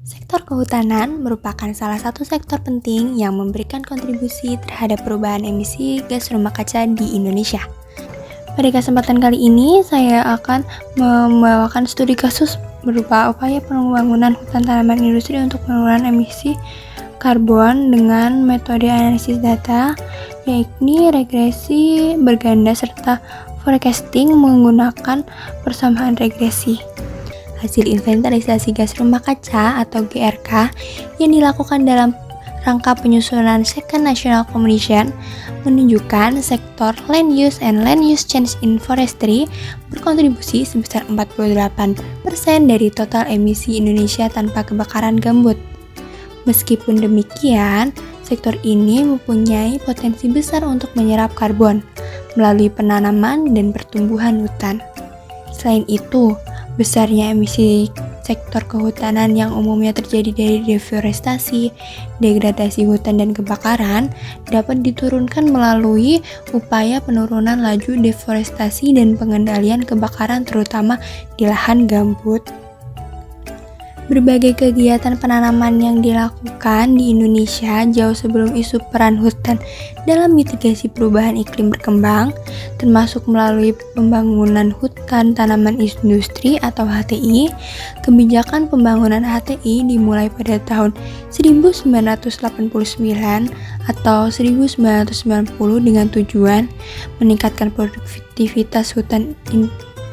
Sektor kehutanan merupakan salah satu sektor penting yang memberikan kontribusi terhadap perubahan emisi gas rumah kaca di Indonesia. Pada kesempatan kali ini, saya akan membawakan studi kasus berupa upaya pembangunan hutan tanaman industri untuk penurunan emisi karbon dengan metode analisis data, yakni regresi berganda serta forecasting menggunakan persamaan regresi. Hasil inventarisasi gas rumah kaca atau GRK yang dilakukan dalam rangka penyusunan Second National Commission menunjukkan sektor land use and land use change in forestry berkontribusi sebesar 48% dari total emisi Indonesia tanpa kebakaran gambut. Meskipun demikian, sektor ini mempunyai potensi besar untuk menyerap karbon melalui penanaman dan pertumbuhan hutan. Selain itu, besarnya emisi sektor kehutanan yang umumnya terjadi dari deforestasi, degradasi hutan dan kebakaran dapat diturunkan melalui upaya penurunan laju deforestasi dan pengendalian kebakaran terutama di lahan gambut. Berbagai kegiatan penanaman yang dilakukan di Indonesia jauh sebelum isu peran hutan dalam mitigasi perubahan iklim berkembang, termasuk melalui pembangunan hutan tanaman industri atau HTI. Kebijakan pembangunan HTI dimulai pada tahun 1989 atau 1990 dengan tujuan meningkatkan produktivitas hutan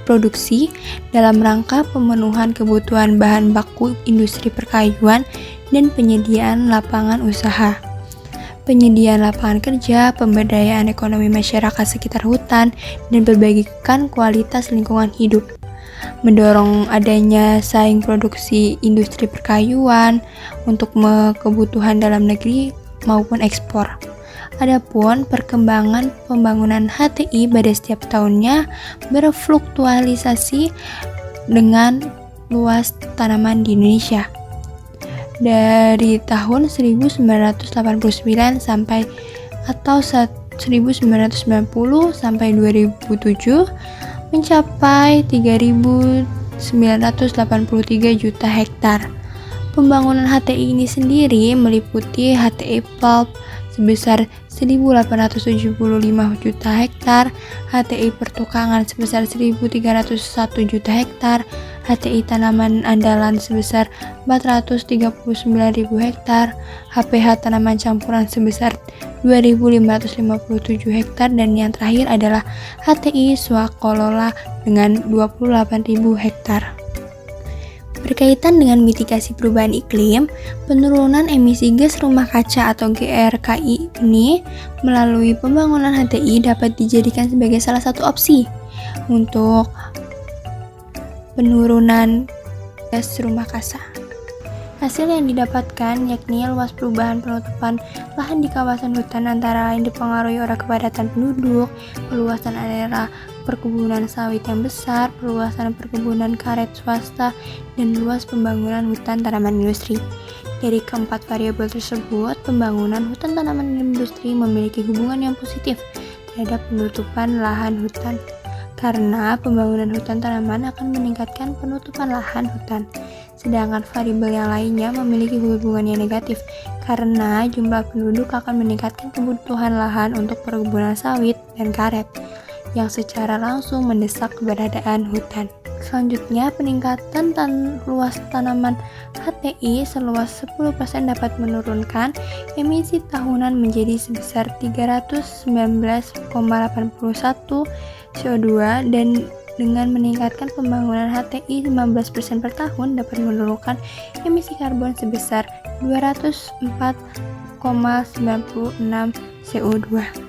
produksi dalam rangka pemenuhan kebutuhan bahan baku industri perkayuan dan penyediaan lapangan usaha. Penyediaan lapangan kerja, pemberdayaan ekonomi masyarakat sekitar hutan, dan perbaikan kualitas lingkungan hidup. Mendorong adanya saing produksi industri perkayuan untuk kebutuhan dalam negeri maupun ekspor. Adapun perkembangan pembangunan HTI pada setiap tahunnya berfluktualisasi dengan luas tanaman di Indonesia. Dari tahun 1989 sampai atau 1990 sampai 2007 mencapai 3.983 juta hektar. Pembangunan HTI ini sendiri meliputi HTI pulp sebesar 1.875 juta hektar, HTI pertukangan sebesar 1.301 juta hektar, HTI tanaman andalan sebesar 439.000 hektar, HPH tanaman campuran sebesar 2.557 hektar, dan yang terakhir adalah HTI swakolola dengan 28.000 hektar. Berkaitan dengan mitigasi perubahan iklim, penurunan emisi gas rumah kaca atau GRKI ini melalui pembangunan HTI dapat dijadikan sebagai salah satu opsi untuk penurunan gas rumah kaca. Hasil yang didapatkan yakni luas perubahan penutupan lahan di kawasan hutan antara lain dipengaruhi oleh kepadatan penduduk, perluasan area perkebunan sawit yang besar, perluasan perkebunan karet swasta, dan luas pembangunan hutan tanaman industri. Dari keempat variabel tersebut, pembangunan hutan tanaman industri memiliki hubungan yang positif terhadap penutupan lahan hutan, karena pembangunan hutan tanaman akan meningkatkan penutupan lahan hutan. Sedangkan variabel yang lainnya memiliki hubungan yang negatif, karena jumlah penduduk akan meningkatkan kebutuhan lahan untuk perkebunan sawit dan karet, yang secara langsung mendesak keberadaan hutan. Selanjutnya, peningkatan luas tanaman HTI seluas 10% dapat menurunkan emisi tahunan menjadi sebesar 319,81 CO2 dan dengan meningkatkan pembangunan HTI 15% per tahun dapat menurunkan emisi karbon sebesar 204,96 CO2.